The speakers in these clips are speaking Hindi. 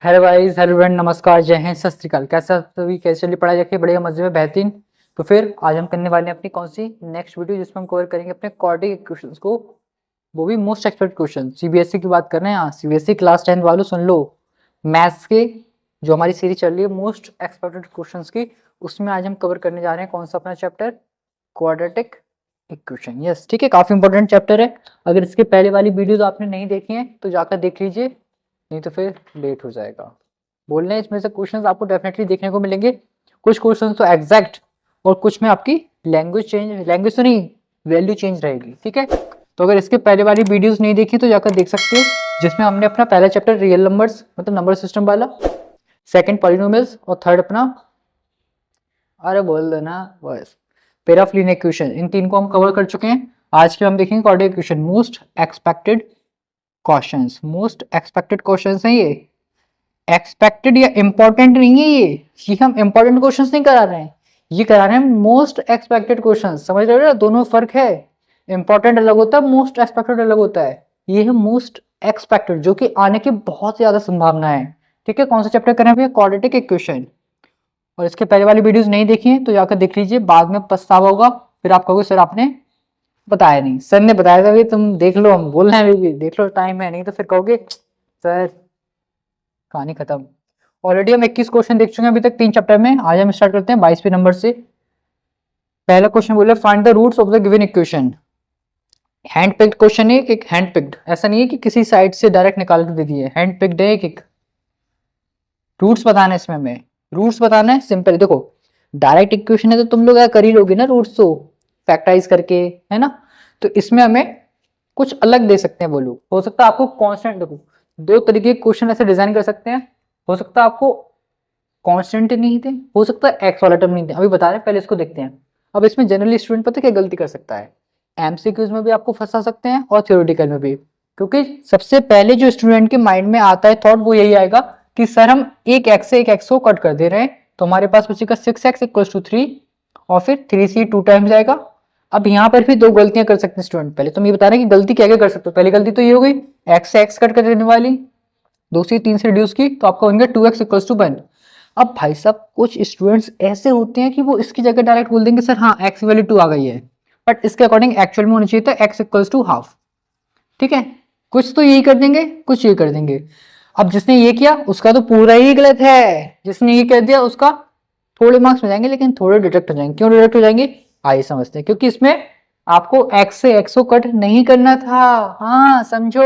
हेलो गाइस, हेलो फ्रेंड, नमस्कार, जय हिंद, सत श्री अकाल। कैसा सभी, कैसे चली पढ़ाई? रखिए बढ़िया, मजे में, बेहतरीन। तो फिर आज हम करने वाले हैं अपनी कौन सी नेक्स्ट वीडियो, जिसमें हम कवर करेंगे अपने क्वाड्रेटिक इक्वेशंस को, वो भी मोस्ट एक्सपेक्टेड क्वेश्चन। सीबीएसई की बात कर रहे हैं। यहाँ सीबीएसई क्लास 10 वालों सुन लो, मैथ्स के जो हमारी सीरीज चल रही है मोस्ट एक्सपेक्टेड क्वेश्चन की, उसमें आज हम कवर करने जा रहे हैं कौन सा अपना चैप्टर, क्वाड्रेटिक इक्वेशन। यस, ठीक है, काफी इंपॉर्टेंट चैप्टर है। अगर इसके पहले वाली वीडियोज आपने नहीं देखी है तो जाकर देख लीजिए, नहीं तो फिर लेट हो जाएगा। बोल रहे हैं इसमें से क्वेश्चंस आपको डेफिनेटली देखने को मिलेंगे। कुछ क्वेश्चंस तो एग्जैक्ट और कुछ में आपकी लैंग्वेज तो नहीं, वैल्यू चेंज रहेगी। ठीक है, तो अगर इसके पहले वाली वीडियोस नहीं देखी तो जाकर देख सकते हो, जिसमें हमने अपना पहला चैप्टर रियल नंबर्स मतलब नंबर सिस्टम वाला, सेकंड पॉलिनोमियल्स और थर्ड अपना, अरे बोल देना बस, पेयर ऑफ लीनियर इक्वेशन, इन तीन को हम कवर कर चुके हैं। आज के हम देखेंगे quadratic equation, most expected questions. Most expected questions हैं ये, एक्सपेक्टेड या इंपॉर्टेंट नहीं है ये हम इंपॉर्टेंट क्वेश्चंस नहीं करा रहे हैं, ये करा रहे हैं मोस्ट एक्सपेक्टेड क्वेश्चंस। समझ रहे हो ना, दोनों फर्क है। इंपॉर्टेंट अलग होता है, मोस्ट एक्सपेक्टेड अलग होता है। ये है मोस्ट एक्सपेक्टेड, जो कि आने की बहुत ज्यादा संभावना है। ठीक है, कौन सा चैप्टर करें भैया? Quadratic equation. और इसके पहले वाली वीडियोस नहीं देखी है तो जाकर देख लीजिए, बाद में पछतावा होगा, फिर आप कहोगे सर आपने बताया नहीं। सर ने बताया था कि तुम देख लो, हम बोल रहे हैं अभी भी देख लो, टाइम है, नहीं तो फिर कहोगे सर कहानी खत्म। ऑलरेडी हम 21 क्वेश्चन देख चुके हैं अभी तक 3 चैप्टर में। आज हम स्टार्ट करते हैं 22वें नंबर से। पहला क्वेश्चन बोला, find the roots of the given equation. Hand picked question है, एक हैंड पिक्ड, ऐसा नहीं है कि किसी साइड से डायरेक्ट निकाल के दे दिए, हैंड पिक्ड है एक। रूट्स बताना है इसमें, हमें रूट्स बताना है। सिंपल देखो, डायरेक्ट इक्वेशन है तो तुम लोग कर ही लोगे ना रूट्स, तो फैक्टराइज करके, है ना। तो इसमें हमें कुछ अलग दे सकते हैं वो लोग। हो सकता है आपको कांस्टेंट, देखो दो तरीके के क्वेश्चन ऐसे डिजाइन कर सकते हैं। हो सकता है आपको कांस्टेंट नहीं थे, हो सकता है एक्स वाला टर्म नहीं थे, अभी बता रहे हैं, पहले इसको देखते हैं। अब इसमें जनरली स्टूडेंट पता है क्या गलती कर सकता है, एमसीक्यूज में भी आपको फंसा सकते हैं और थ्योरेटिकल में भी। क्योंकि सबसे पहले जो स्टूडेंट के माइंड में आता है थॉट, वो यही आएगा कि सर हम एक एक्स से एक एक्स को कट कर दे रहे हैं, तो हमारे पास बचेगा 6x = 3 और फिर 3c 2 टाइम्स जाएगा। अब यहाँ पर भी दो गलतियां कर सकते हैं स्टूडेंट। पहले तुम ये बता रहे हैं कि गलती क्या क्या कर सकते हो। पहली गलती तो ये हो गई, एक्स से एक्स कट कर देने वाली, दूसरी 3 से रिड्यूस की, तो आपका होंगे 2x = 1। अब भाई साहब कुछ स्टूडेंट्स ऐसे होते हैं कि वो इसकी जगह डायरेक्ट बोल देंगे सर हाँ एक्स की वैल्यू 2 आ गई है, बट इसके अकॉर्डिंग एक्चुअल में होना चाहिए था x = हाफ। ठीक है, कुछ तो यही कर देंगे, कुछ ये कर देंगे। अब जिसने ये किया उसका तो पूरा ही गलत है, जिसने ये कह दिया उसका थोड़े मार्क्स मिल जाएंगे, लेकिन थोड़े डिडक्ट हो जाएंगे। क्यों डिडक्ट हो जाएंगे आइए समझते हैं। क्योंकि इसमें आपको x से x को कट नहीं करना था। हाँ समझो,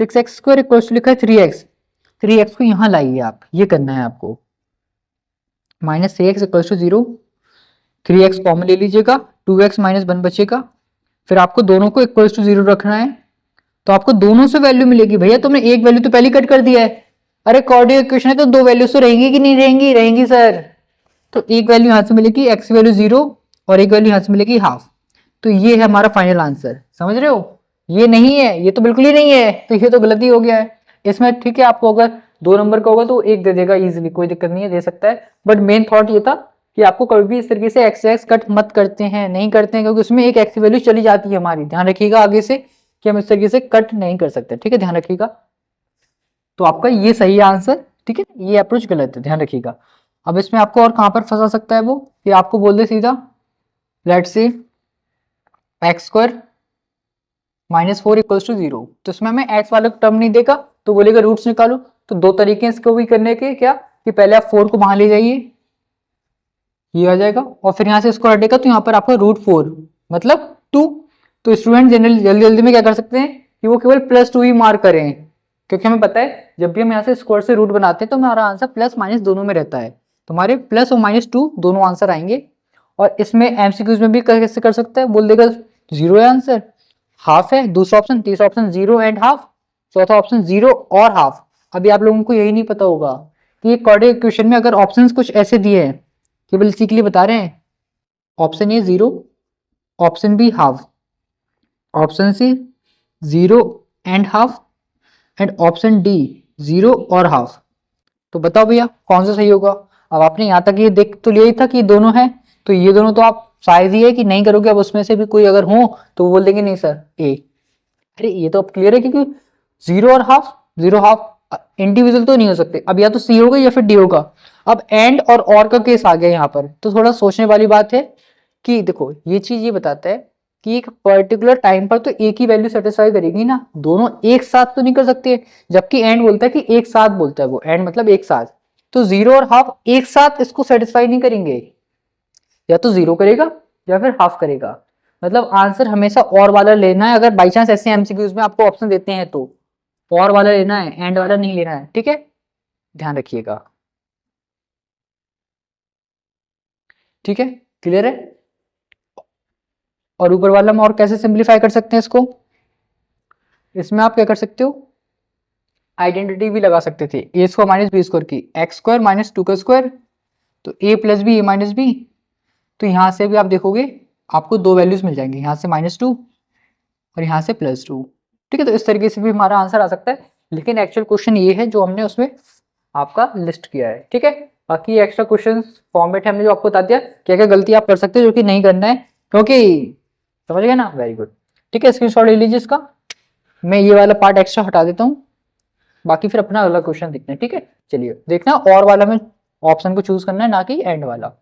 6x² लिखा है 3x, 3x को यहां लाइए आप, ये करना है आपको। -3x = 0, 3x कॉमन ले लीजिएगा, 2x - 1 बचेगा। फिर आपको दोनों को = 0 रखना है, तो आपको दोनों से वैल्यू मिलेगी। भैया तुमने एक वैल्यू तो पहले कट कर दिया है। अरे क्वाड्रेटिक इक्वेशन है तो दो वैल्यूज तो रहेंगी कि नहीं रहेंगी? रहेंगी सर। तो एक वैल्यू यहां से मिलेगी x की वैल्यू 0 और एक वैल्यू यहां से मिलेगी हाफ। तो ये है हमारा फाइनल आंसर। समझ रहे हो, ये नहीं है, ये तो बिल्कुल ही नहीं है, तो ये तो गलती हो गया है इसमें। ठीक है, आपको अगर 2 नंबर का होगा तो एक दे देगा इजीली, कोई दिक्कत नहीं है, दे सकता है। बट मेन थॉट ये था कि आपको कभी भी इस तरीके से एक्स एक्स कट मत करते हैं, नहीं करते हैं, क्योंकि उसमें एक एक्स की वैल्यू चली जाती है हमारी। ध्यान रखिएगा आगे से कि हम इस तरीके से कट नहीं कर सकते। ठीक है, ध्यान रखिएगा। तो आपका ये सही है आंसर। ठीक है, ये अप्रोच गलत है, ध्यान रखिएगा। अब इसमें आपको और कहां पर फंसा सकता है वो, कि आपको बोल दे सीधा लेट से x² -4 = 0, तो इसमें हमें x वाला टर्म नहीं देगा, तो बोलेगा रूट्स निकालो। तो दो तरीके हैं इसको भी करने के, क्या कि पहले आप 4 को वहां ले जाइए, ये आ जाएगा, और फिर यहाँ से इसको हटेगा तो यहाँ पर आपका √4 मतलब 2। तो स्टूडेंट जनरली जल्दी जल्दी में क्या कर सकते हैं कि वो केवल +2 ही मार्क करें, क्योंकि हमें पता है जब भी हम यहाँ से स्क्वायर से रूट बनाते हैं तो हमारा आंसर प्लस माइनस दोनों में रहता है। तो हमारे प्लस और -2 दोनों आंसर आएंगे। और इसमें एमसीक्यूज में भी कैसे कर सकते हैं, बोल देगा 0 है आंसर, हाफ है दूसरा ऑप्शन, तीसरा ऑप्शन 0 एंड हाफ, चौथा ऑप्शन 0 और हाफ। अभी आप लोगों को यही नहीं पता होगा कि क्वाड्रेटिक इक्वेशन में अगर ऑप्शंस कुछ ऐसे दिए हैं, केवल इसी के लिए बता रहे हैं। Option A 0, option B half, option C 0 and half, and option D 0 और हाफ। तो बताओ भैया कौन सा सही होगा। अब आपने यहाँ तक ये देख तो लिया ही था कि दोनों है, तो ये दोनों तो आप शायद ही है कि नहीं करोगे। अब उसमें से भी कोई अगर हो तो वो बोल देंगे नहीं सर ए। अरे ये तो अब क्लियर है, क्योंकि 0 और हाफ, 0 हाफ इंडिविजुअल तो नहीं हो सकते, अब या तो सी होगा या फिर डी होगा। अब एंड और का केस आ गया यहाँ पर, तो थोड़ा सोचने वाली बात है कि देखो ये चीज ये बताता है कि एक पर्टिकुलर टाइम पर तो एक ही वैल्यू सेटिस्फाई करेगी ना, दोनों एक साथ तो नहीं कर सकते। जबकि एंड बोलता है कि एक साथ बोलता है, वो एंड मतलब एक साथ, तो जीरो और हाफ एक साथ इसको सेटिस्फाई नहीं करेंगे, या तो जीरो करेगा या फिर हाफ करेगा। मतलब आंसर हमेशा और वाला लेना है, अगर बाई चांस ऐसे एमसीक्यूज में आपको ऑप्शन देते हैं तो और वाला लेना है, एंड वाला नहीं लेना है, ठीक है, ध्यान रखिएगा। ठीक है, क्लियर है। और ऊपर वाला में और कैसे सिंप्लीफाई कर सकते हैं इसको, इसमें आप क्या कर सकते हो, आइडेंटिटी भी लगा सकते थे, ए स्क्वायर माइनस बी स्क्वायर की, एक्स स्क्वायर माइनस 2 का स्क्वायर, तो ए प्लस बी ए माइनस बी। तो यहाँ से भी आप देखोगे आपको दो वैल्यूज मिल जाएंगे, यहाँ से -2 और यहाँ से +2। ठीक है, तो इस तरीके से भी हमारा आंसर आ सकता है, लेकिन एक्चुअल क्वेश्चन ये है जो हमने उसमें आपका लिस्ट किया है। ठीक है, बाकी एक्स्ट्रा क्वेश्चन फॉर्मेट है, हमने जो आपको बता दिया क्या क्या गलती आप कर सकते हो जो कि नहीं करना है, क्योंकि समझ गए ना, वेरी गुड। ठीक है, स्क्रीनशॉट ले लीजिए इसका, मैं ये वाला पार्ट एक्स्ट्रा हटा देता हूँ, बाकी फिर अपना अगला क्वेश्चन देखते हैं। ठीक है, चलिए देखना, और वाला में ऑप्शन को चूज करना है, ना कि एंड वाला।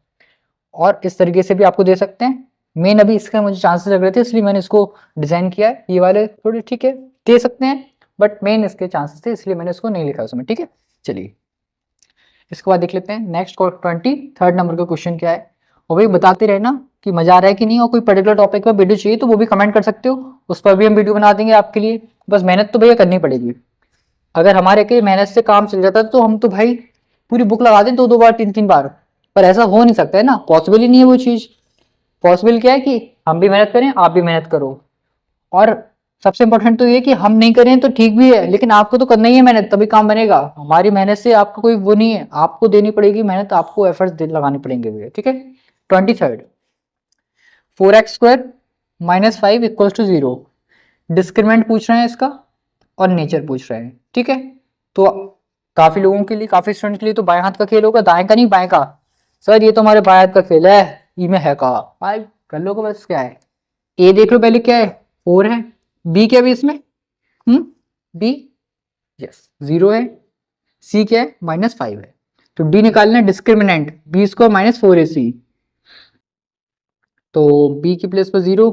और इस तरीके से भी आपको दे सकते हैं, मेन अभी इसका मुझे चांसेस लग रहे थे इसलिए मैंने इसको डिजाइन किया है, ये वाले थोड़े ठीक है दे सकते हैं, बट मेन इसके चांसेस थे इसलिए मैंने इसको नहीं लिखा उसमें। ठीक है, चलिए इसके बाद देख लेते हैं नेक्स्ट 23rd नंबर का क्वेश्चन क्या है। और भाई बताते रहना कि मजा आ रहा है कि नहीं, और कोई पर्टिकुलर टॉपिक पर वीडियो चाहिए तो वो भी कमेंट कर सकते हो, उस पर भी हम वीडियो बना देंगे आपके लिए। बस मेहनत तो भैया करनी पड़ेगी, अगर हमारे के मेहनत से काम चल जाता तो हम तो भाई पूरी बुक लगा दें 2-2 बार 3-3 बार, पर ऐसा हो नहीं सकता है ना, पॉसिबल ही नहीं है वो चीज। पॉसिबल क्या है कि हम भी मेहनत करें, आप भी मेहनत करो, और सबसे इंपॉर्टेंट तो ये कि हम नहीं करें तो ठीक भी है, लेकिन आपको तो करना ही है मेहनत, तभी काम बनेगा। हमारी मेहनत से आपको कोई वो नहीं है, आपको देनी पड़ेगी मेहनत, आपको एफर्ट्स लगाने पड़ेंगे भैया। ठीक है, 23rd 4x² -5 = 0, डिस्क्रिमिनेंट पूछ रहे हैं इसका और नेचर पूछ रहे हैं। ठीक है, तो काफी लोगों के लिए, काफी स्टूडेंट के लिए तो बाएं हाथ का खेल होगा, दाएं का नहीं, बाएं का। सर ये तो हमारे बाएं हाथ का खेल है, ई में है कहा भाई, कर लो, बस क्या है, ए देख लो पहले क्या है, 4 है, बी क्या है इसमें, बी यस 0 है, सी क्या है -5 है, तो डी निकालना है डिस्क्रिमिनेंट, b² -4ac, तो b की प्लेस पर 0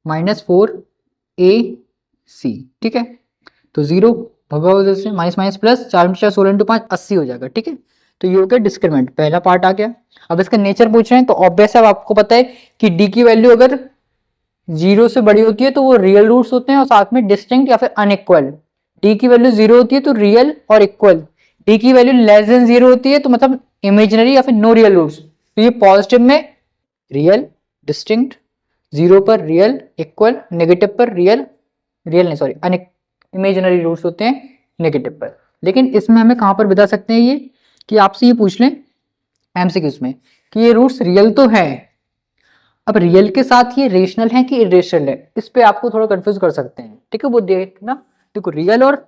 -4ac। ठीक है, तो 0 भगा उधर से, माइनस माइनस प्लस, 4 × 4 16 × 5 80 हो जाएगा। ठीक है, तो ये हो गया डिस्क्रिमिनेंट, पहला पार्ट आ गया। अब इसका नेचर पूछ रहे हैं, तो ऑब्वियस है आपको पता है कि डी की वैल्यू अगर 0 से बड़ी होती है तो वो रियल रूट्स होते हैं और साथ में डिस्टिंक्ट या फिर अनइक्वल। डी की वैल्यू 0 होती है तो रियल और इक्वल, डी की वैल्यू लेस देन 0 होती है तो मतलब इमेजिनरी या फिर नो रियल रूट्स। तो ये पॉजिटिव में रियल, डिस्टिंक्ट, 0 पर रियल, इक्वल, नेगेटिव पर रियल, रियल नहीं सॉरी इमेजिनरी रूट्स होते हैं नेगेटिव पर। लेकिन इसमें हमें कहां पर बता सकते हैं ये, कि आपसे ये पूछ लें एमसीक्यूज में कि ये रूट्स रियल तो है, अब रियल के साथ ये रेशनल है कि इरेशनल है, इस पे आपको थोड़ा कंफ्यूज कर सकते हैं। ठीक है, वो देखना, देखो रियल और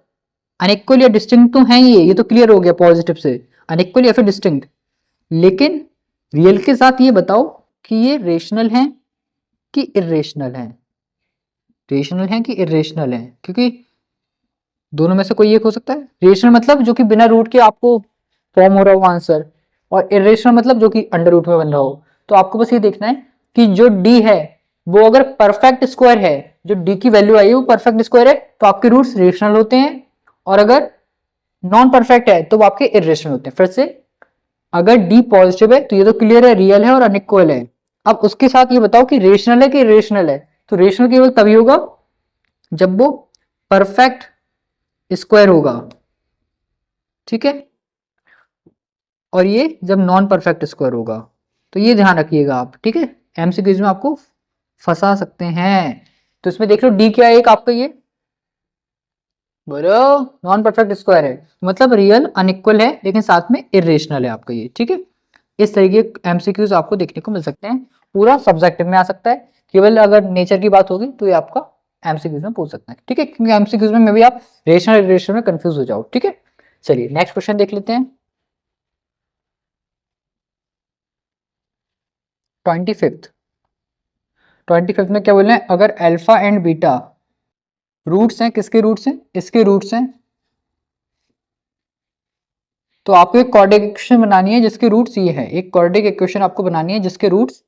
अनइक्वल या डिस्टिंक्ट तो है, ये तो क्लियर हो गया पॉजिटिव से, अनइक्वल या फिर डिस्टिंक्ट। लेकिन रियल के साथ ये बताओ कि ये रेशनल है कि इरेशनल है, रेशनल है कि इरेशनल है, क्योंकि दोनों में से कोई एक हो सकता है। रेशनल मतलब जो कि बिना रूट के आपको फॉर्म हो रहा हो आंसर, और इरेशनल मतलब जो कि अंडर रूट में बन रहा हो। तो आपको बस ये देखना है कि जो डी है वो अगर परफेक्ट स्क्वायर है, जो डी की वैल्यू आई है वो परफेक्ट स्क्वायर है तो आपके रूट्स रेशनल होते हैं, और अगर नॉन परफेक्ट है तो वो आपके इरेशनल होते हैं। फिर से, अगर डी पॉजिटिव है तो ये तो क्लियर है, रियल है और अनइक्वल है। अब उसके साथ ये बताओ कि रेशनल है कि इरेशनल है, तो रेशनल केवल तभी होगा जब वो परफेक्ट स्क्वायर होगा। ठीक है, और ये जब नॉन परफेक्ट स्क्वायर होगा, तो ये ध्यान रखिएगा आप। ठीक है, एमसीक्यूज में आपको फंसा सकते हैं। तो इसमें देख लो डी क्या है, एक आपका ये बोलो नॉन परफेक्ट स्क्वायर है, मतलब रियल अनइक्वल है लेकिन साथ में इरेशनल है आपका ये। ठीक है, इस तरीके के एमसीक्यूज आपको देखने को मिल सकते हैं, पूरा सब्जेक्टिव में आ सकता है, केवल अगर नेचर की बात होगी तो ये आपका एमसीक्यूज में पूछ सकता है। ठीक है, क्योंकि एमसीक्यूज में भी आप रेशनल इरेशनल में कंफ्यूज हो जाओ। ठीक है, चलिए नेक्स्ट क्वेश्चन देख लेते हैं। 25th में क्या बोल रहे हैं, अगर अल्फा एंड बीटा रूट्स हैं, किसके रूट्स हैं, इसके रूट्स हैं, तो आपको एक क्वाड्रेटिक इक्वेशन बनानी है जिसके रूट्स ये है, एक क्वाड्रेटिक इक्वेशन आपको बनानी है जिसके roots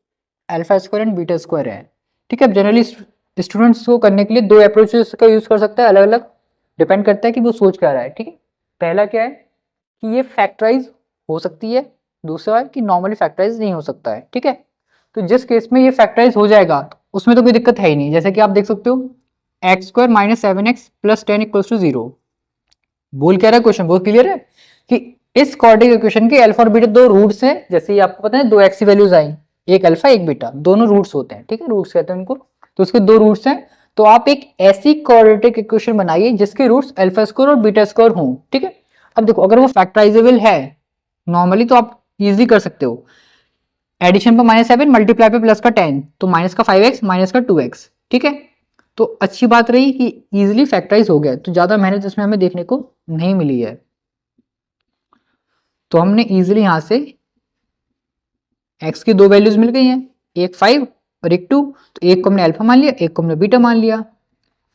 alpha square and beta square है। ठीक है, अब जनरली स्टूडेंट्स को करने के लिए दो अप्रोचेस का यूज कर सकता है, अलग अलग डिपेंड करता है कि वो सोच क्या रहा है। ठीक है, पहला क्या है कि ये फैक्टराइज हो सकती है, दूसरा है कि नॉर्मली फैक्टराइज नहीं हो सकता है। ठीक है, तो जिस केस में ये फैक्टराइज हो जाएगा उसमें तो कोई दिक्कत है ही नहीं। जैसे कि आप देख सकते हो x square minus 7x plus 10 equals to 0। बोल क्या रहा है क्वेश्चन, बहुत क्लियर है कि इस क्वाड्रेटिक इक्वेशन के अल्फा और बीटा दो रूट्स हैं। जैसे ये आपको पता है दो एक्स की वैल्यूज आई, एक अल्फा एक बीटा, दोनों रूट्स होते हैं। ठीक है, रूट्स कहते हैं उनको, तो उसके दो रूट्स हैं। तो आप एक ऐसी क्वाड्रेटिक इक्वेशन बनाइए जिसके रूट्स अल्फा स्क्वायर और बीटा स्क्वायर हों। ठीक है, अब देखो अगर वो फैक्टराइजेबल है नॉर्मली तो आप इजीली कर सकते हो। एडिशन पे -7 मल्टीप्लाई पे प्लस का 10 तो माइनस का 5x माइनस का 2x। ठीक है, तो अच्छी बात रही कि इजीली फैक्टराइज हो गया, तो ज्यादा मेहनत इसमें हमें देखने को नहीं मिली है। तो हमने इजीली यहां से x की दो वैल्यूज मिल गई हैं, एक 5 और एक 2, तो एक को हमने अल्फा मान लिया, एक को हमने बीटा मान लिया।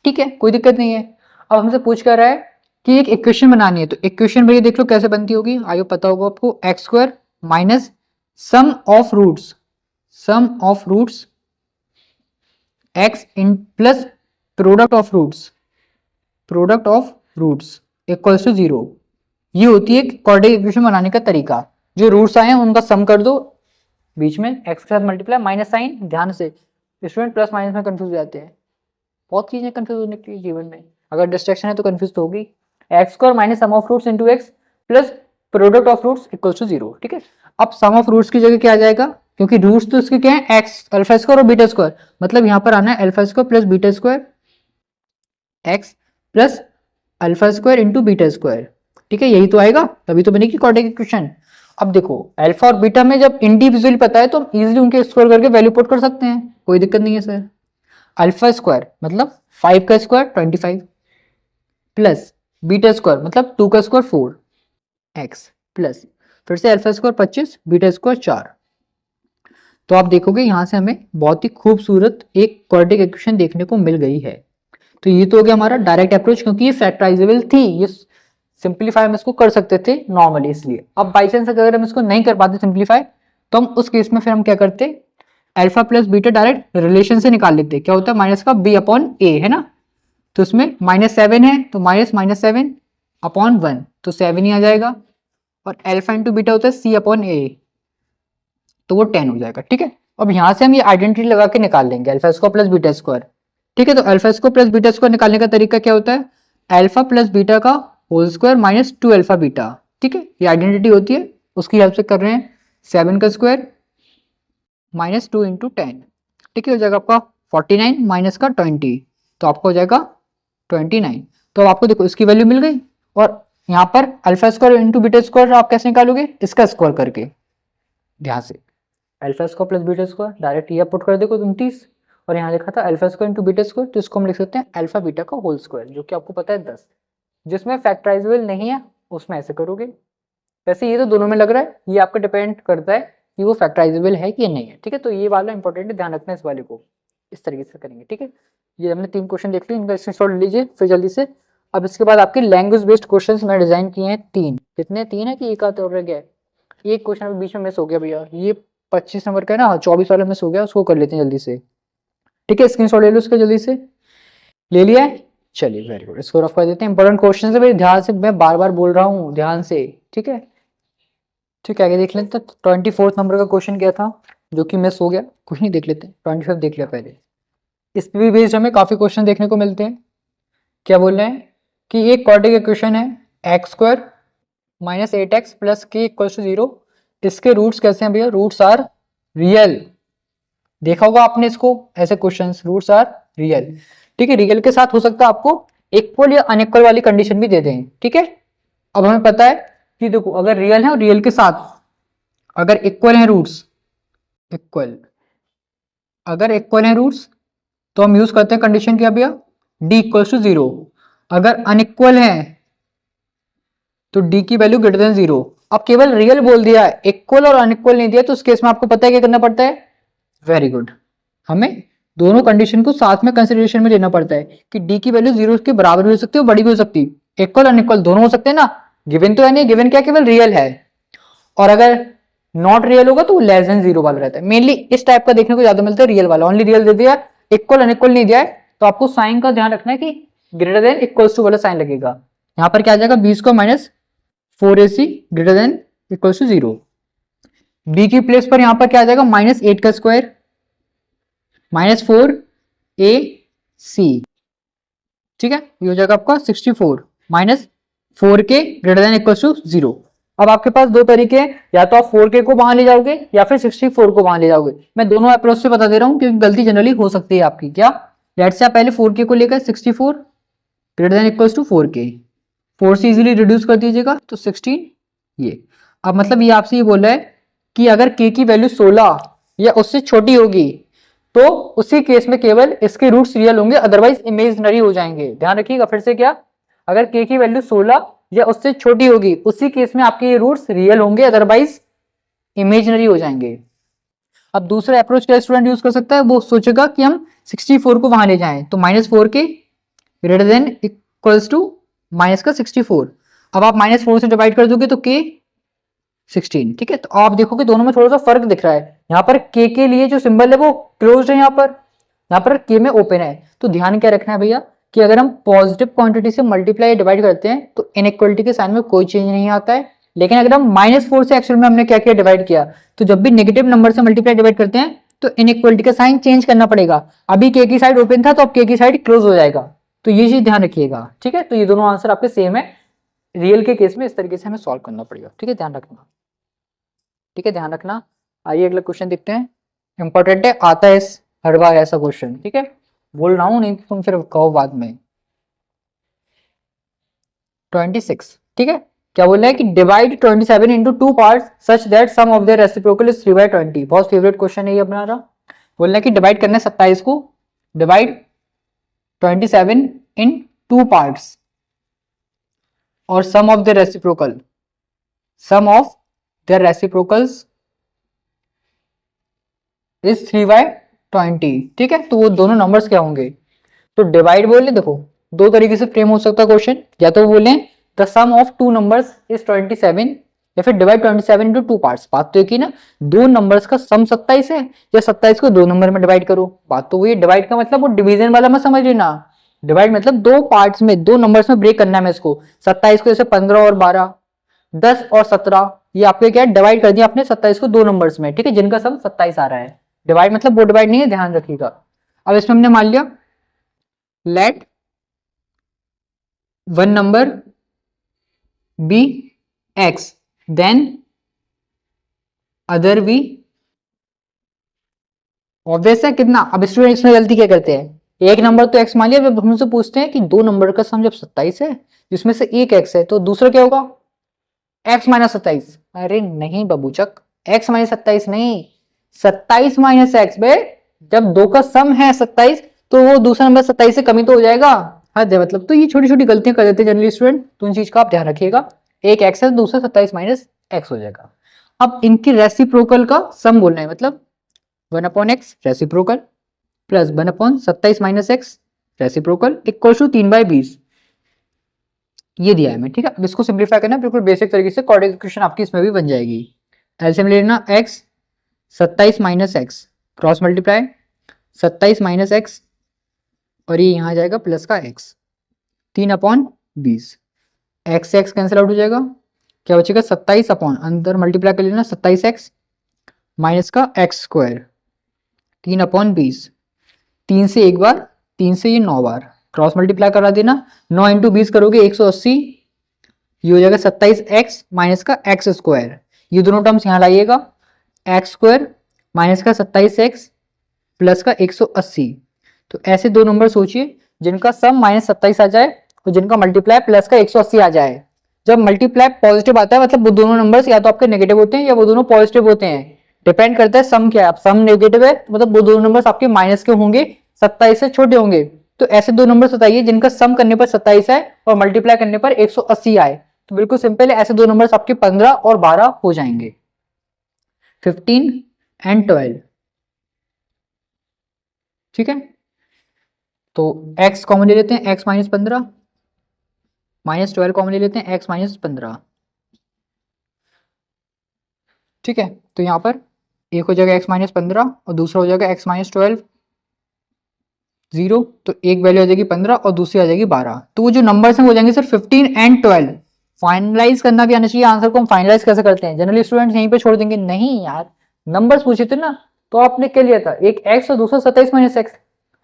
ठीक है, कोई दिक्कत नहीं है। अब हमसे पूछ कर रहा है कि एक इक्वेशन बनानी है, तो इक्वेशन भैया देख लो कैसे बनती होगी, आयो पता होगा आपको, x square minus sum of roots x in plus product of roots equals to 0। ये होती है क्वाड्रेटिक इक्वेशन बनाने का तरीका। जो रूट्स आए हैं उनका सम कर दो, बीच में एक्स के साथ मल्टीप्लाई, माइनस साइन, ध्यान से स्टूडेंट प्लस माइनस में कंफ्यूज हो जाते हैं, बहुत चीजें कंफ्यूज होने के लिए जीवन में, अगर डिस्ट्रैक्शन है तो कंफ्यूज तो होगी। X square minus sum of roots into x plus product of roots equals to 0। ठीक है, अब सम ऑफ रूट्स की जगह क्या आ जाएगा, क्योंकि रूट्स तो इसके क्या है एक्स अल्फा स्क्वायर और बीटा स्क्वायर, मतलब यहाँ पर आना है alpha square plus beta square x plus alpha square into beta square. ठीक है, यही तो आएगा, तभी तो बनेगी क्वाड्रेटिक इक्वेशन। अब देखो अल्फा और बीटा में जब इंडिविजुअली पता है तो हम इजीली उनके स्क्वायर करके वैल्यू पुट कर सकते हैं, कोई दिक्कत नहीं है सर। अल्फा स्क्वायर मतलब 5 का स्क्वायर 25 प्लस बीटा स्क्वायर मतलब 2 का स्क्वायर 4 एक्स प्लस फिर से अल्फा स्क्वायर 25 बीटा स्क्वायर 4। तो आप देखोगे यहां से हमें बहुत ही खूबसूरत एक क्वाड्रेटिक इक्वेशन देखने को मिल गई है। तो ये तो हो गया हमारा डायरेक्ट अप्रोच, क्योंकि ये फैक्टराइजेबल थी, ये सिंप्लीफाई हम इसको कर सकते थे नॉर्मली, इसलिए। अब बाई चांस अगर हम इसको नहीं कर पाते सिंप्लीफाई तो हम उस केस में फिर हम क्या करते, alpha plus beta direct relation से निकाल लेते। क्या होता है माइनस का b अपॉन ए, है ना, तो इसमें -7 है तो माइनस 7 अपॉन 1 तो 7 ही आ जाएगा, और अल्फा इंटू बीटा होता है c अपॉन ए तो वो 10 हो जाएगा। ठीक है, अब यहां से हम ये आइडेंटिटी लगा के निकाल लेंगे alpha square plus beta square. ठीक है, तो alpha square plus beta square निकालने का तरीका क्या होता है, अल्फा प्लस बीटा का whole square minus 2 alpha beta. ठीक है, ये आइडेंटिटी होती है, उसकी हेल्प से कर रहे हैं। 7 का स्क्वायर माइनस 2 इंटू 10। ठीक है, हो जाएगा आपका 49 माइनस का 20 तो आपको हो जाएगा 29। तो अब आपको देखो इसकी वैल्यू मिल गई, और यहाँ पर alpha square into beta square आप कैसे निकालोगे, इसका स्क्वायर करके, ध्यान से alpha square plus beta square direct ये पुट कर देखो 29, और यहाँ लिखा था alpha square into beta square, तो इसको हम लिख सकते हैं अल्फा बीटा का होल स्क्वायर, जो कि आपको पता है 10। जिसमें फैक्टराइजेबल नहीं है उसमें ऐसे करोगे। वैसे ये तो दोनों में लग रहा है, ये आपका डिपेंड करता है कि वो फैक्टराइजेबल है कि नहीं है। ठीक है, तो ये वाला इंपॉर्टेंट है, ध्यान रखना इस वाले को, इस तरीके से करेंगे। ठीक है, ये हमने 3 क्वेश्चन देख लिए, इनका स्क्रीनशॉट लीजिए फिर जल्दी से। अब इसके बाद आपके लैंग्वेज बेस्ड क्वेश्चंस मैं डिजाइन किए हैं 3, कितने 3 है कि एक आधा और रह गया है, एक क्वेश्चन बीच में मिस हो गया भैया, ये 25 नंबर का है ना, 24 वाला मिस हो गया, उसको कर लेते हैं जल्दी से। ठीक है, स्क्रीनशॉट ले लो उसका जल्दी से, ले लिया है, चलिए वेरी गुड, इसको रफ कर देते हैं। इंपॉर्टेंट क्वेश्चन है भाई, ध्यान से, मैं बार बार बोल रहा हूँ ध्यान से। ठीक है, ठीक है, आगे देख लेते हैं। 24 नंबर का क्वेश्चन क्या था जो कि मिस हो गया, कुछ नहीं, देख लेते हैं। 25 देख लिया पहले, इस पे भी बेस्ड हमें काफी क्वेश्चन देखने को मिलते हैं। क्या बोल रहे हैं कि एक क्वाड्रेटिक इक्वेशन है x square minus 8x plus के इक्वल टू 0, इसके रूट्स कैसे हैं भैया, रूट्स आर रियल। देखा होगा आपने इसको, ऐसे क्वेश्चंस, रूट्स आर रियल। ठीक है, रियल के साथ हो सकता है आपको इक्वल या अनइक्वल वाली कंडीशन भी दे दें। ठीक है, अब हमें पता है कि देखो अगर रियल है और रियल के साथ अगर इक्वल है रूट्स, इक्वल, अगर इक्वल है रूट्स तो हम यूज करते हैं कंडीशन क्या भैया, d इक्वल टू 0। अगर अनइक्वल है तो d की वैल्यू ग्रेटर देन 0। अब केवल रियल बोल दिया, इक्वल और अनइक्वल नहीं दिया, तो उस केस में आपको पता है क्या करना पड़ता है, वेरी गुड, हमें दोनों कंडीशन को साथ में कंसिडरेशन में लेना पड़ता है कि d की वैल्यू 0 के बराबर भी हो सकती है और बड़ी भी हो सकती है, इक्वल अनइक्वल दोनों हो सकते हैं ना, गिवन तो है नहीं, गिवन क्या केवल रियल है, और अगर नॉट रियल होगा तो वो लेस देन जीरो वाला रहता है। मेनली इस टाइप का देखने को ज्यादा मिलता है, रियल वाला। ओनली रियल दे दिया, इक्वल अनइक्वल नहीं दिया है, तो आपको साइन का ध्यान रखना है कि ग्रेटर देन इक्वल्स टू वाला साइन लगेगा। यहाँ पर क्या आ जाएगा, B square minus 4ac greater than equals to 0। B की प्लेस पर यहाँ पर क्या आ जाएगा, माइनस 8 का स्क्वायर माइनस 4ac, ठीक है, ये हो जाएगा आपका 64 minus 4k greater than equals to 0। अब आपके पास दो तरीके हैं, या तो आप 4k को वहां ले जाओगे या फिर 64 को वहां ले जाओगे। मैं दोनों अप्रोच से बता दे रहा हूं क्योंकि गलती जनरली हो सकती है आपकी। क्या, लेट्स से आप पहले 4k को लेकर 64 greater than equals to 4k, 4 से इजीली रिड्यूस कर दीजिएगा तो 16 ये। अब मतलब ये आपसे ये बोल रहा है कि अगर k की वैल्यू 16 या उससे छोटी होगी तो उसी केस में केवल इसके रूट्स रियल होंगे, अदरवाइज इमेजिनरी हो जाएंगे। ध्यान रखिएगा फिर से, क्या, अगर k की वैल्यू 16 या उससे छोटी होगी उसी केस में आपके ये रूट्स रियल होंगे, अदरवाइज इमेजिनरी हो जाएंगे। अब दूसरा अप्रोच क्या स्टूडेंट यूज कर सकता है, वो सोचेगा कि हम 64 को वहां ले जाएं, तो minus 4k greater than equals to minus का 64। अब आप माइनस 4 से डिवाइड कर दोगे तो k 16, ठीक है। तो आप देखोगे दोनों में थोड़ा सा फर्क दिख रहा है। यहाँ पर k के लिए जो सिंबल है वो क्लोज्ड है, यहाँ पर k में ओपन है। तो ध्यान क्या रखना है भैया कि अगर हम पॉजिटिव क्वांटिटी से मल्टीप्लाई डिवाइड करते हैं तो इनइक्वलिटी के साइन में कोई चेंज नहीं आता है। लेकिन अगर हम -4 से एक्चुअल में हमने क्या किया, डिवाइड किया, तो जब भी नेगेटिव नंबर से मल्टीप्लाई डिवाइड करते हैं तो इनइक्वलिटी का साइन चेंज करना पड़ेगा। अभी k की साइड ओपन था तो अब k की साइड क्लोज हो जाएगा। तो ये चीज ध्यान रखिएगा, ठीक है। तो ये दोनों आंसर आपके सेम है। रियल के केस में इस तरीके से हमें सॉल्व करना पड़ेगा, ठीक है, ध्यान रखना, ठीक है, ध्यान रखना। आइए अगला क्वेश्चन देखते हैं। इंपॉर्टेंट है, आता है हर बार ऐसा क्वेश्चन, ठीक है, बोल रहा हूं, नहीं तो तुम फिर कहो बाद में। 26, ठीक है, क्या बोल रहा है कि divide 27 into two part such that sum of their reciprocal is 3/20। बहुत फेवरेट क्वेश्चन है ये अपना। बोल रहा है कि डिवाइड करना है 27 को, डिवाइड 27 इन टू पार्ट्स, और sum of the reciprocal, sum of the reciprocals is 3/20, ठीक है। तो वो दोनों नंबर्स क्या होंगे, तो डिवाइड बोले, देखो दो तरीके से फ्रेम हो सकता है क्वेश्चन, या तो बोले the sum of two numbers is 27, या फिर डिवाइड 27 इंटू टू पार्ट्स। बात तो एक ही ना, दो नंबर्स का सम 27 है, या 27 को दो नंबर में डिवाइड करो। बात तो वही, डिवाइड का मतलब वो डिवीजन वाला मत समझ लेना। डिवाइड मतलब दो पार्ट्स में, दो नंबर्स में ब्रेक करना है इसको। 27 को जैसे 15 और 12, 10 और 17, ये आपके क्या है, डिवाइड कर दिया आपने 27 को दो नंबर्स में, ठीक है, जिनका सम 27 आ रहा है। डिवाइड मतलब वो डिवाइड नहीं है, ध्यान रखिएगा। अब इसमें हमने मान लिया let one number be x then other be, obvious है कितना। अब स्टूडेंट इसमें गलती क्या करते हैं, एक नंबर तो एक्स मान लिया, जब हमसे पूछते हैं कि दो नंबर का सम जब 27 है जिसमें से एक एक्स है तो दूसरा क्या होगा, एक्स माइनस 27। अरे नहीं बबूचक, एक्स माइनस 27 नहीं, 27 माइनस एक्स बे। जब दो का सम है 27 तो वो दूसरा नंबर 27 से कमी तो हो जाएगा, हद है मतलब। तो ये छोटी छोटी गलतियां कर देते हैं जनरली स्टूडेंट, तो इन चीज का आप ध्यान रखिएगा। एक एक्स है दूसरा 27 माइनस एक्स हो जाएगा। अब इनकी रेसिप्रोकल का सम बोलना है, मतलब 1/x reciprocal plus 1/27 minus x reciprocal equal to 3/20, ये दिया है मैं, ठीक है। अब इसको सिंप्लीफाई करना बिल्कुल बेसिक तरीके से, क्वाड्रेटिक इक्वेशन आपकी इसमें भी बन जाएगी। एलसीएम लेना x 27 minus x, cross multiply 27 minus x, और ये यहाँ जाएगा प्लस का x, 3/20, एक्स से एक्स कैंसिल आउट हो जाएगा, क्या बचेगा 27 अपॉन, अंदर मल्टीप्लाई कर लेना 27x माइनस का x स्क्वायर, 3/20, 3 से एक बार, 3 से ये 9 बार, क्रॉस मल्टीप्लाई करा देना, 9 इंटू 20 करोगे 180, ये हो जाएगा 27x माइनस का एक्स स्क्वायर, ये दोनों टर्म्स यहाँ लाइएगा, एक्स स्क्वायर माइनस का 27x प्लस का 180। तो ऐसे दो नंबर सोचिए जिनका सम -27 आ जाए और जिनका मल्टीप्लाई प्लस का 180 आ जाए। जब मल्टीप्लाई पॉजिटिव आता है मतलब वो दोनों नंबर्स या तो आपके नेगेटिव होते हैं या वो दोनों पॉजिटिव होते हैं, डिपेंड करता है सम क्या है। अब सम नेगेटिव है मतलब वो दोनों नंबर्स आपके माइनस के होंगे, 27 से छोटे होंगे। तो ऐसे दो नंबर बताइए जिनका सम करने पर 27 है और मल्टीप्लाई करने पर 180 आए। तो बिल्कुल सिंपल है, ऐसे दो नंबर्स आपके 15 और 12 हो जाएंगे, 15 एंड 12, ठीक है। तो x कॉमन ले लेते हैं, x माइनस 15 -12 कॉमन ले लेते हैं, x -15। ठीक है, तो यहाँ पर एक हो जाएगा x -15 और दूसरा हो जाएगा x -12, 0। तो एक वैल्यू आ जाएगी 15 और दूसरी आ जाएगी 12। तो वो जो नंबर्स हैं वो जाएंगे सर 15 एंड 12। फाइनलाइज करना भी आना चाहिए। आंसर को हम फाइनलाइज कैसे करते हैं? जनरली स्टूडेंट्स यहीं पे छोड़ देंगे। नहीं यार, नंबर्स पूछे थे ना, तो आपने क्या लिया था? एक x और दूसरा 27 - x।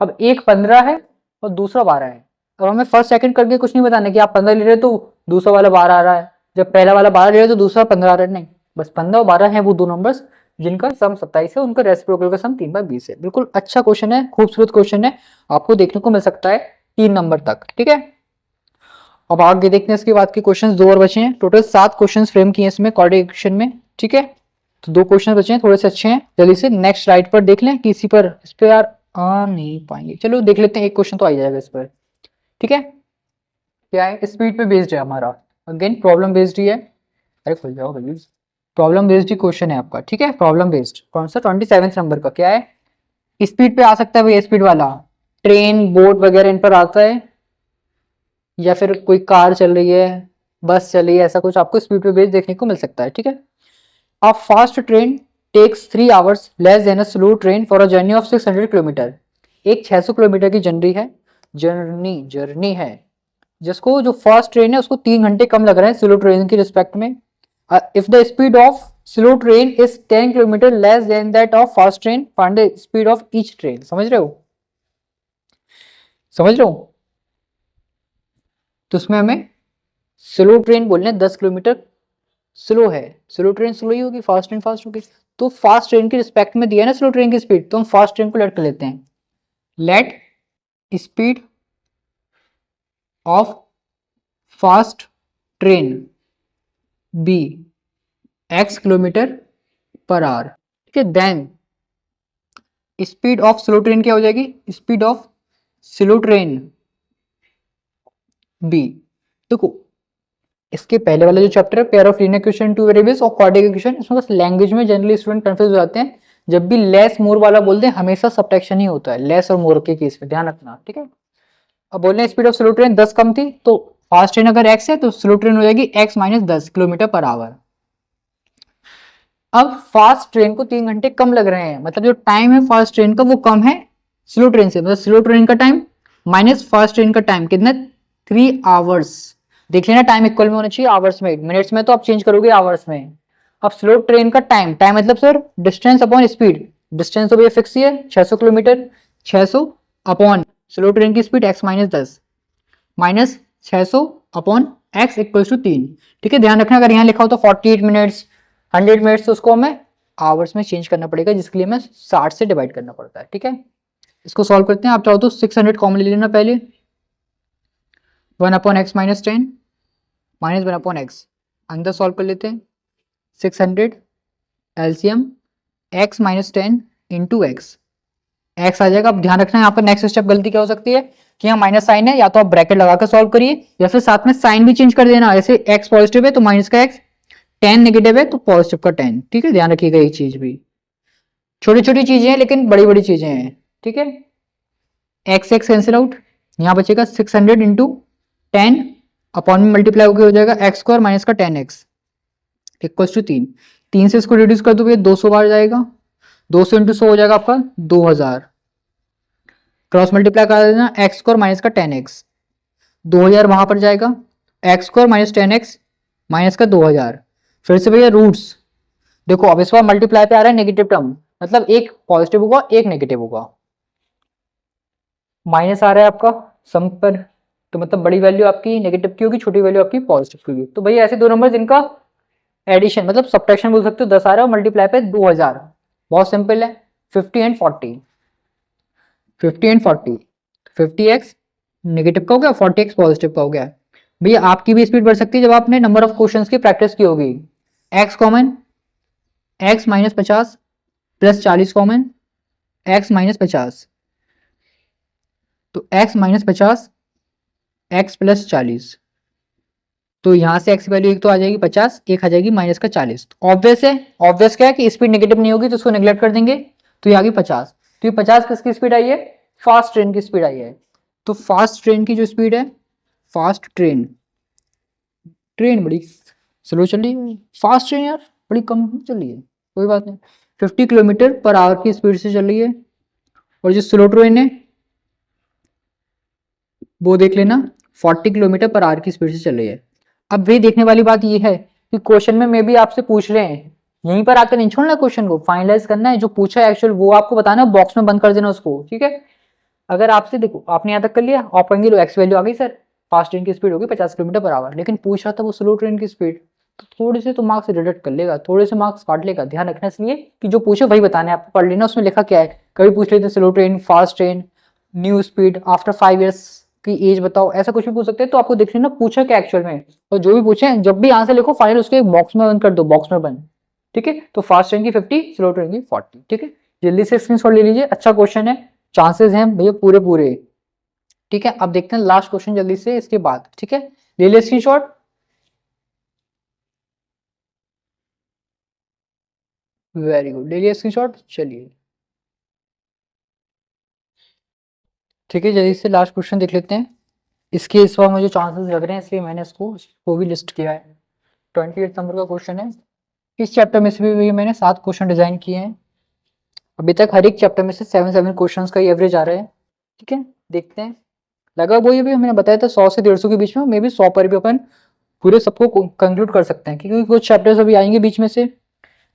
अब एक 15 है और दूसरा 12 है। अब हमें फर्स्ट सेकंड करके कुछ नहीं बताना कि आप 15 ले रहे हो तो दूसरा वाला 12 आ रहा है, जब पहला वाला 12 ले रहे हो तो दूसरा 15 आ रहा है। नहीं, बस 15 और 12 है वो दो नंबर्स जिनका सम 27 है, उनका रेसिप्रोकल का सम 3/20 है। बिल्कुल अच्छा क्वेश्चन है, खूबसूरत क्वेश्चन है, आपको देखने को मिल सकता है 3 नंबर तक। ठीक है, अब आगे देखते हैं इसके बाद के क्वेश्चन। 2 और बचे हैं, टोटल 7 क्वेश्चन फ्रेम किए इसमें क्वाड्रेटिक इक्वेशन में। ठीक है, तो 2 क्वेश्चन बचे हैं, थोड़े से अच्छे हैं। जल्दी से नेक्स्ट स्लाइड पर देख लें कि इसी पर, इस पर यार आ नहीं पाएंगे। चलो देख लेते हैं, एक क्वेश्चन तो आ जाएगा इस पर। ठीक है, क्या है? स्पीड पे बेस्ड है हमारा, अगेन प्रॉब्लम बेस्ड ही है। अरे खुल जाओ भैया, प्रॉब्लम बेस्ड ही क्वेश्चन है आपका। ठीक है, प्रॉब्लम बेस्ड कौन सा? 27 नंबर का। क्या है? स्पीड पे आ सकता है भैया, स्पीड वाला ट्रेन, बोट वगैरह इन पर आता है, या फिर कोई कार चल रही है, बस चल रही है, ऐसा कुछ आपको स्पीड पे बेस्ड देखने को मिल सकता है। ठीक है, a fast train takes 3 hours less than a slow train for a journey of 600 kilometre. एक 600 किलोमीटर की जर्नी है, जर्नी है, जिसको जो फास्ट ट्रेन है उसको 3 घंटे कम लग रहे हैं स्लो ट्रेन की रिस्पेक्ट में। If the speed of slow train is 10 kilometre less than that of fast train, find the speed of each train. समझ रहे हो? समझ रहे हो? तो उसमें हमें स्लो ट्रेन बोलने 10 किलोमीटर स्लो है, स्लो ट्रेन स्लो ही होगी, फास्ट ट्रेन फास्ट होगी। तो फास्ट ट्रेन के रिस्पेक्ट में दिया है ना स्लो ट्रेन की स्पीड, तो हम फास्ट ट्रेन को लेट कर लेते हैं। Let speed of fast train be x kilometre per hour. ठीक है, then speed of slow train क्या हो जाएगी? Speed of slow train be. देखो, इसके पहले वाला जो चैप्टर है pair of linear equation, two variables और क्वाड्रेटिक इक्वेशन, इसमें बस लैंग्वेज में जनरली स्टूडेंट कंफ्यूज हो जाते हैं। जब भी लेस मोर वाला बोलते हैं हमेशा सब्ट्रैक्शन ही होता है लेस और मोर के केस में, ध्यान रखना। ठीक है, अब बोलने स्पीड ऑफ स्लो ट्रेन 10 कम थी, तो फास्ट ट्रेन अगर x है तो स्लो ट्रेन हो जाएगी x - 10 किलोमीटर पर आवर। अब फास्ट ट्रेन को 3 घंटे कम लग रहे हैं, मतलब जो टाइम है फास्ट ट्रेन का वो कम है स्लो ट्रेन से, मतलब स्लो ट्रेन का टाइम माइनस फास्ट ट्रेन का टाइम कितना? 3 आवर्स। देख लेना, टाइम इक्वल में होना चाहिए आवर्स में, मिनट्स में तो आप चेंज करोगे आवर्स में। अब स्लो ट्रेन का टाइम, टाइम मतलब sir distance upon speed, distance तो भैया फिक्स ही है 600 किलोमीटर, 600 अपॉन स्लो ट्रेन की speed x - 10 minus 600 upon x equal to 3। ठीक है, ध्यान रखना अगर यहाँ लिखा हो तो 48 मिनट्स 100 मिनट्स, तो उसको हमें आवर्स में चेंज करना पड़ेगा, जिसके लिए हमें 60 से डिवाइड करना पड़ता है। ठीक है, इसको सॉल्व करते हैं। आप चाहो तो 600 कॉमन ले लेना पहले, 1 upon x minus 10 minus 1 upon x, अंदर सॉल्व कर लेते हैं। 600 LCM x - 10 into x, x आ जाएगा। अब ध्यान रखना यहाँ पर नेक्स्ट स्टेप गलती क्या हो सकती है कि यहाँ माइनस साइन है, या तो आप ब्रैकेट लगाकर सॉल्व करिए या फिर साथ में साइन भी चेंज कर देना। ऐसे x पॉजिटिव है तो माइनस का x, 10 नेगेटिव है तो पॉजिटिव का 10। ठीक है, ध्यान रखिएगा ये चीज भी, छोटी छोटी चीजें हैं लेकिन बड़ी बड़ी चीजें हैं। ठीक है, एक्स एक्स कैंसिल आउट, यहाँ बचेगा 600 इंटू 10 अपॉन में मल्टीप्लाई होकर हो जाएगा एक्स स्क्वायर माइनस का 10x इक्वल टू 3। 3 से इसको रिड्यूस कर दोगे 200 बार जाएगा, 200 इंटू 100 हो जाएगा आपका 2000, क्रॉस मल्टीप्लाई कर देना एक्स स्क्वायर माइनस का 10x, 2000 वहां पर जाएगा, x square minus 10x minus का 2000। फिर से भैया रूट्स देखो, अब इस बार मल्टीप्लाई पे आ रहा है नेगेटिव टर्म, मतलब एक पॉजिटिव होगा एक नेगेटिव होगा, माइनस आ रहा है आपका सम पर, तो मतलब बड़ी वैल्यू आपकी नेगेटिव की होगी, छोटी वैल्यू आपकी पॉजिटिव की होगी। तो भैया ऐसे दो नंबर जिनका एडिशन मतलब सब्ट्रैक्शन बोल सकते हो, 10 आ रहा है और मल्टीप्लाई पे 2000, बहुत सिंपल है। 50 एंड 40, 50 एंड 40, 50x नेगेटिव का हो गया, 40x पॉजिटिव का हो गया। भैया आपकी भी स्पीड बढ़ सकती है जब आपने नंबर ऑफ क्वेश्चंस की प्रैक्टिस की होगी। x common, x - 50 plus 40 common, x - 50, तो x - 50 x प्लस 40, तो यहाँ से x वैल्यू एक तो आ जाएगी 50, एक आ जाएगी माइनस का 40। ऑब्वियस है, ऑब्वियस क्या है कि स्पीड नेगेटिव नहीं होगी तो उसको नेग्लेक्ट कर देंगे, तो ये आ गई 50। तो ये 50 किसकी स्पीड आई है? फास्ट ट्रेन की स्पीड आई है। तो फास्ट ट्रेन की जो स्पीड है, फास्ट ट्रेन ट्रेन बड़ी स्लो चल रही है, फास्ट ट्रेन यार बड़ी कम चल रही है, कोई बात नहीं। 50 किलोमीटर पर आवर की स्पीड से चल रही है। और जो स्लो ट्रेन है वो देख लेना 40 किलोमीटर पर आवर की स्पीड से चल रही है। अब भी देखने वाली बात ये है कि क्वेश्चन में मे भी आपसे पूछ रहे हैं, यहीं पर आकर नहीं छोड़ना, क्वेश्चन को फाइनलाइज करना है, जो पूछा है एक्चुअल वो आपको बताना, बॉक्स में बंद कर देना उसको, ठीक है। अगर आपसे देखो आपने यहाँ तक कर लिया, आप कहेंगे लो एक्स वैल्यू आ गई सर, फास्ट ट्रेन की स्पीड होगी 50 किलोमीटर पर आवर, लेकिन पूछ रहा था वो स्लो ट्रेन की स्पीड, तो थोड़े से तो मार्क्स डिडक्ट कर लेगा, थोड़े से मार्क्स काट लेगा। ध्यान रखना इसलिए कि जो पूछे वही बताना है, आपको पढ़ लेना उसमें लिखा क्या है। कभी पूछ लेते slow train, fast train, new speed, after 5 years की एज बताओ, ऐसा कुछ भी पूछ सकते हैं, तो आपको देख लेना पूछा क्या एक्चुअल में। और जो भी पूछे जब भी आंसर लिखो फाइनल उसके बॉक्स में बंद कर दो, बॉक्स में बंद, ठीक है। तो फास्ट ट्रेन की 50, स्लो ट्रेन की 40, ठीक है। जल्दी से स्क्रीनशॉट ले लीजिए, अच्छा क्वेश्चन है, चांसेस हैं भैया पूरे पूरे, ठीक है। अब देखते हैं लास्ट क्वेश्चन जल्दी से इसके बाद, ठीक है। ले लिया स्क्रीनशॉट, वेरी गुड, ले लिया स्क्रीनशॉट, चलिए ठीक है। जल्दी से लास्ट क्वेश्चन देख लेते हैं। इसके इस बार मुझे चांसेस लग रहे हैं इसलिए मैंने इसको भी लिस्ट किया है। 28 नंबर का क्वेश्चन है। इस चैप्टर में से भी मैंने 7 क्वेश्चन डिजाइन किए हैं। अभी तक हर एक चैप्टर में से 7 क्वेश्चन का एवरेज आ रहा है, ठीक है। देखते हैं, लगभग वही अभी मैंने बताया था 100 से 150 के बीच में, मे भी 100 पर भी अपन पूरे सबको कंक्लूड कर सकते हैं, क्योंकि कुछ चैप्टर्स अभी आएंगे बीच में से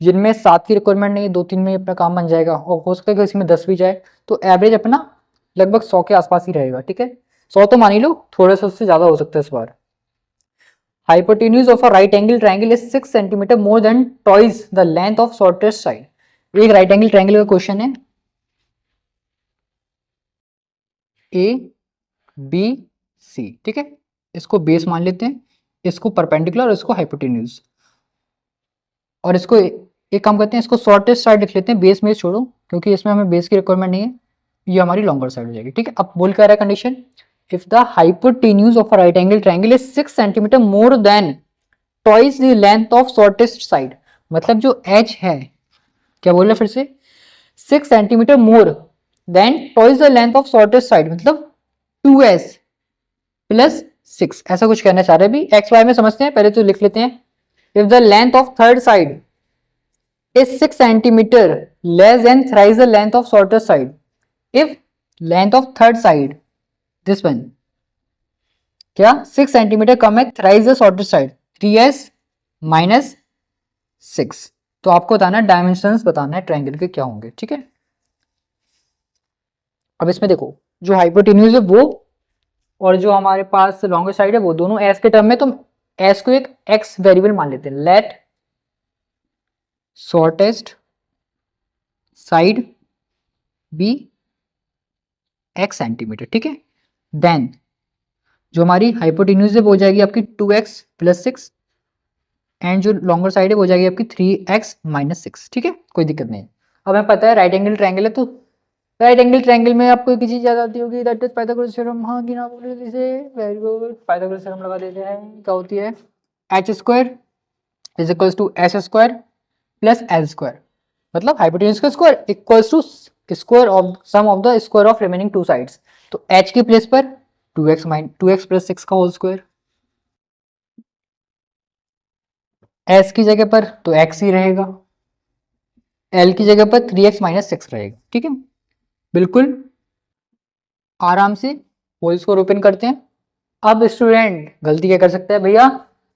जिनमें 7 की रिक्वायरमेंट नहीं है, 2-3 में अपना काम बन जाएगा, और हो सकता है कि इसमें 10 भी जाए, तो एवरेज अपना लगभग 100 के आसपास ही रहेगा, ठीक है। 100 तो मान ही लो, थोड़ा सा उससे ज्यादा हो सकता है इस बार। Hypotenuse of a right angle triangle is 6 centimetre more than twice the length of shortest side. एक राइट एंगल ट्रायंगल का क्वेश्चन है, ए बी सी, ठीक है। इसको बेस मान लेते हैं, इसको परपेंडिकुलर और इसको हाइपोटेन्यूज, और इसको एक काम करते हैं, इसको शॉर्टेस्ट साइड लिख लेते हैं, बेस में छोड़ो क्योंकि इसमें हमें बेस की रिक्वायरमेंट नहीं है, ये हमारी लॉन्गर साइड हो जाएगी, ठीक है। अब बोल क्या रहा है condition, if the hypotenuse of a right angle triangle is 6 centimetre more than twice the length of shortest side, मतलब जो एच है, क्या बोल रहे फिर से, 6 centimetre more than twice the length of shortest side, मतलब 2s+6, ऐसा कुछ कहना चाह रहे हैं। अभी एक्स वाई में समझते हैं, पहले तो लिख लेते हैं। If the length of third side is 6 centimeter less than thrice the length of shorter side. If length of third side, this one, क्या 6 सेंटीमीटर कम है, thrice the shorter side, 3s minus 6। तो आपको बताना है डायमेंशंस, बताना है ट्रायंगल के क्या होंगे, ठीक है। अब इसमें देखो जो हाइपोटेन्यूज है वो, और जो हमारे पास लॉन्गर साइड है वो, दोनों एस के टर्म में, तो एस को एक एक्स वेरिएबल मान लेते हैं। Let shortest side be x centimetre, ठीक है। देन जो हमारी हाइपोटेन्यूज है वो हो जाएगी आपकी 2x+6, एंड जो लॉन्गर साइड है वो हो जाएगी आपकी 3x-6, ठीक है, कोई दिक्कत नहीं। अब हमें पता है राइट एंगल ट्रायंगल है, तो राइट एंगल ट्रायंगल में आपको एक चीज याद आती होगी, दैट इज पाइथागोरस थ्योरम। हाँ कि ना बोले इसे, वेरी गुड, पाइथागोरस थ्योरम लगा देते हैं। क्या होती है, h² is equals to s² plus l², मतलब हाइपोटेन्यूज का square equals to square of sum of the square of remaining two sides. तो h की प्लेस पर 2x+6 का होल स्क्वायर, s की जगह पर तो x ही रहेगा, l की जगह पर 3x-6 रहेगा, ठीक है। बिल्कुल आराम से होल स्क्वायर ओपन करते हैं। अब स्टूडेंट गलती क्या कर सकता है, भैया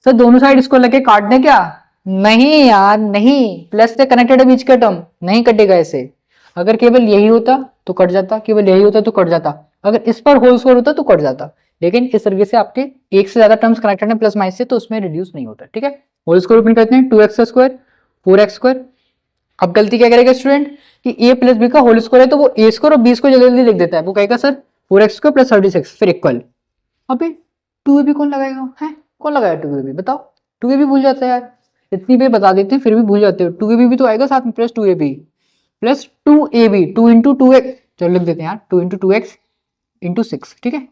सर दोनों साइड इसको लगे काट दें क्या, नहीं यार नहीं, प्लस से कनेक्टेड है बीच का टर्म, नहीं कटेगा ऐसे। अगर केवल यही होता तो कट जाता, केवल यही होता तो कट जाता, अगर इस पर होल स्क्वायर होता तो कट जाता, लेकिन इस तरीके से आपके एक से ज्यादा टर्म्स कनेक्टेड है प्लस माइनस से, तो उसमें रिड्यूस नहीं होता, ठीक है। होल स्क्वायर ओपन करते हैं, 2x², 4x²। अब गलती क्या करेगा स्टूडेंट कि a प्लस बी का होल स्क्वायर है, तो वो a² और b को जल्दी जल्दी लिख देता है, वो कहेगा सर 4x² प्लस 36 फिर इक्वल। अबे 2ab कौन लगाएगा, है कौन लगाया 2ab बताओ, 2ab भूल जाता है यार, इतनी बार बता देते हैं फिर भी भूल जाते हो। 2ab भी तो आएगा साथ में, plus 2ab plus 2ab, 2 × 2x, चलो लिख देते हैं यार, 2 × 2x × 6, ठीक है।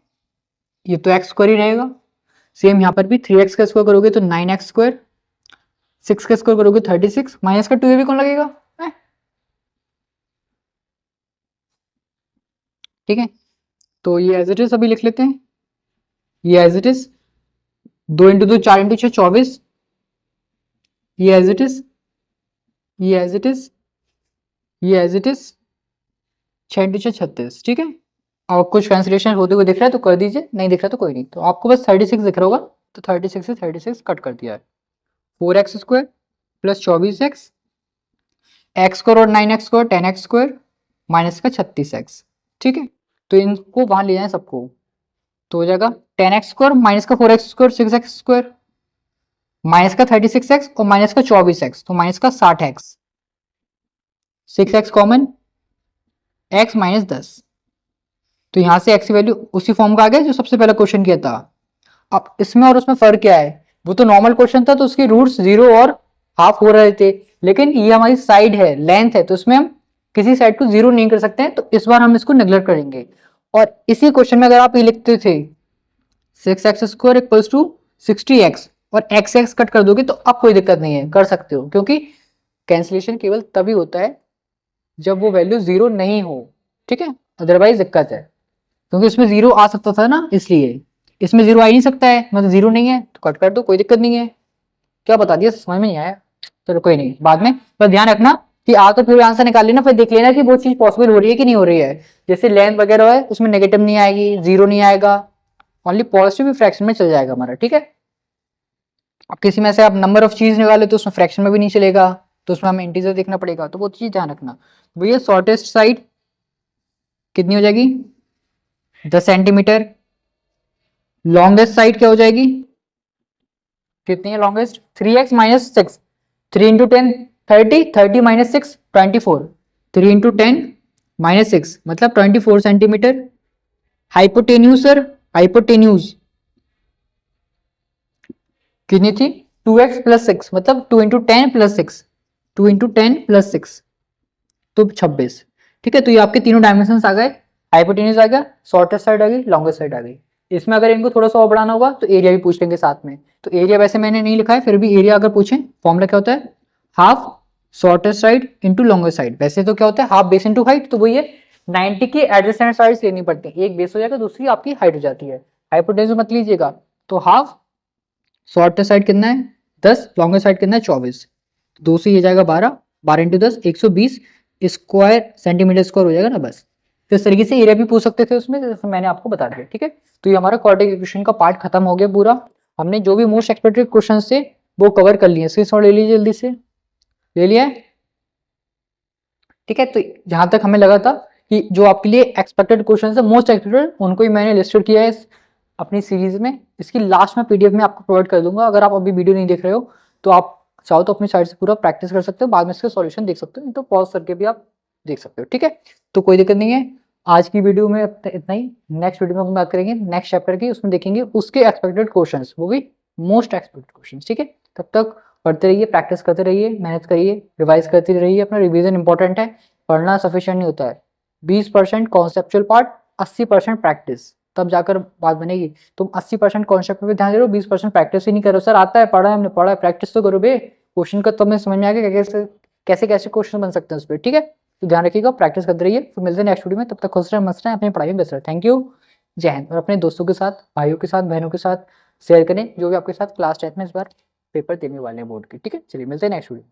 ये तो x² ही रहेगा। सेम यहाँ पर भी 3x का स्क्वायर करोगे तो 9x², 6 का स्क्वायर करोगे 36, माइनस का 2ab कौन लगेगा, ठीक है। तो ये एज इट इज अभी लिख लेते हैं, ये as it is 2 into 2 4 into 6 24, ये एज इट इज, ये एज इट इज, ये एज इट इज, 6 इंटू 6 36। ठीक है, और कुछ कैंसिलेशन होते हुए दिख रहा है तो कर दीजिए, नहीं दिख रहा तो कोई नहीं। तो आपको बस 36 दिख रहा होगा, तो 36 से 36 कट कर दिया है। 4x square plus 24x, x square और 9x square 10x square minus का 36x। ठीक है, तो इनको वहां ले जाए सबको, तो हो जाएगा 10x स्क्वायर माइनस का 4x square 6x square minus का 36x और माइनस का 24x, तो माइनस का 60x, 6x common, x minus 10। तो यहां से x की वैल्यू उसी फॉर्म का आ गया जो सबसे पहला क्वेश्चन किया था। अब इसमें और उसमें फर्क क्या है, वो तो नॉर्मल क्वेश्चन था तो उसके रूट्स 0 और हाफ हो रहे थे, लेकिन ये हमारी साइड है, लेंथ है, तो इसमें हम किसी साइड को 0 नहीं कर सकते हैं, तो इस बार हम इसको नेग्लेक्ट करेंगे। और इसी क्वेश्चन में अगर आप ये लिखते थे 6x square equals to 60x और x कट कर दोगे तो अब कोई दिक्कत नहीं है, कर सकते हो, क्योंकि कैंसिलेशन केवल तभी होता है जब वो वैल्यू 0 नहीं हो। ठीक है, अदरवाइज दिक्कत है, क्योंकि इसमें 0 आ सकता था ना, इसलिए इसमें 0 आ ही नहीं सकता है, मतलब 0 नहीं है तो कट कर दो, कोई दिक्कत नहीं है। क्या बता दिया, समझ में नहीं आया, चलो कोई नहीं, बाद में पर ध्यान रखना कि आकर फिर आंसर निकाल लेना, फिर देख लेना कि वो चीज पॉसिबल हो रही है कि नहीं हो रही है। जैसे लेंथ वगैरह है उसमें नेगेटिव नहीं आएगी, 0 नहीं आएगा, ओनली पॉजिटिव फ्रैक्शन में चल जाएगा हमारा। ठीक है, अब किसी में से आप नंबर ऑफ चीज निकाले तो उसमें फ्रैक्शन में भी नहीं चलेगा, तो उसमें हमें इंटीजर देखना पड़ेगा, तो वो चीज ध्यान रखना। भैया शॉर्टेस्ट साइड कितनी हो जाएगी, 10 सेंटीमीटर। लॉन्गेस्ट साइड क्या हो जाएगी, कितनी है longest, 3x minus 6, 3 into 10 30, 30 minus 6 24, 3 into 10 minus 6 मतलब 24 सेंटीमीटर। हाइपोटेन्यूज सर, हाइपोटेन्यूज कितनी थी, 2x प्लस 6 मतलब 2 इंटू 10 प्लस 6, 2 इंटू 10 प्लस 6 तो 26। ठीक है, तो ये आपके तीनों डायमेंशन आ गए, हाइपोटेन्यूज आ गया, शॉर्टेस्ट साइड आ गई, लॉन्गेस्ट साइड आ गई। इसमें अगर इनको थोड़ा सा और बढ़ाना होगा तो एरिया भी पूछ लेंगे साथ में। तो एरिया वैसे मैंने नहीं लिखा है, फिर भी एरिया अगर पूछें फॉर्मूला क्या होता है, half shortest side into longest side. वैसे तो क्या होता है, हाफ बेस इंटू हाइट, तो वही है 90 की एडजेसेंट साइड्स लेनी पड़ती है, एक बेस हो जाएगा दूसरी आपकी हाइट हो जाती है। हाइपोटेन्यूज मत लीजिएगा, तो हाफ शॉर्टेस्ट साइड कितना है 10, लॉन्गेस्ट साइड कितना है 24, दो से ये जाएगा 12, 12 इंटू 10 120 स्क्वायर सेंटीमीटर स्क्वायर हो जाएगा ना बस। तो इस तरीके से एरिया भी पूछ सकते थे उसमें, जैसे मैंने आपको बता दिया। ठीक है, तो ये हमारा क्वाड्रेटिक इक्वेशन का पार्ट खत्म हो गया पूरा। हमने जो भी मोस्ट एक्सपेक्टेड क्वेश्चन थे वो कवर कर लिए, स्क्रीनशॉट ले लीजिए जल्दी से, ले लिया है। ठीक है, तो जहां तक हमें लगा था कि जो आपके लिए एक्सपेक्टेड क्वेश्चन है मोस्ट एक्सपेक्टेड, उनको ही मैंने लिस्टेड किया है अपनी सीरीज में। इसकी लास्ट में पीडीएफ में आपको प्रोवाइड कर दूंगा, अगर आप अभी वीडियो नहीं देख रहे हो तो आप चाहो तो अपनी साइड से पूरा प्रैक्टिस कर सकते हो, बाद में इसका सॉल्यूशन देख सकते हो, तो पॉज करके भी आप देख सकते हो। ठीक है, तो कोई दिक्कत नहीं है। आज की वीडियो में इतना ही, नेक्स्ट वीडियो में हम बात करेंगे नेक्स्ट चैप्टर की, उसमें देखेंगे उसके एक्सपेक्टेड क्वेश्चंस, वो भी मोस्ट एक्सपेक्टेड क्वेश्चंस। ठीक है, तब तक पढ़ते रहिए, प्रैक्टिस करते रहिए, मेहनत करिए, रिवाइज करते रहिए, अपना रिवीजन इंपॉर्टेंट है, पढ़ना सफिशिएंट नहीं होता है। 20% कॉन्सेप्चुअल पार्ट, 80% प्रैक्टिस, तब जाकर बात बनेगी। तुम 80% कॉन्सेप्ट पे ध्यान दे रहे हो, 20% प्रैक्टिस ही नहीं करो। सर आता है, पढ़ा है, हमने पढ़ा है, प्रैक्टिस तो करो बे, क्वेश्चन का तुम्हें समझ में आ गया कैसे कैसे कैसे क्वेश्चन बन सकते हैं उस पर। ठीक है, तो ध्यान रखिएगा, प्रैक्टिस करते रहिए, फिर मिलते हैं नेक्स्ट वीडियो में। तब तक खुश रहें, मस्त रहें, अपनी पढ़ाई में व्यस्त रहें। थैंक यू, जय हिंद। और अपने दोस्तों के साथ, भाइयों के साथ, बहनों के साथ शेयर करें जो भी आपके साथ क्लास 10th में इस बार पेपर देने वाले हैं बोर्ड के। ठीक है, चलिए मिलते हैं नेक्स्ट वीडियो।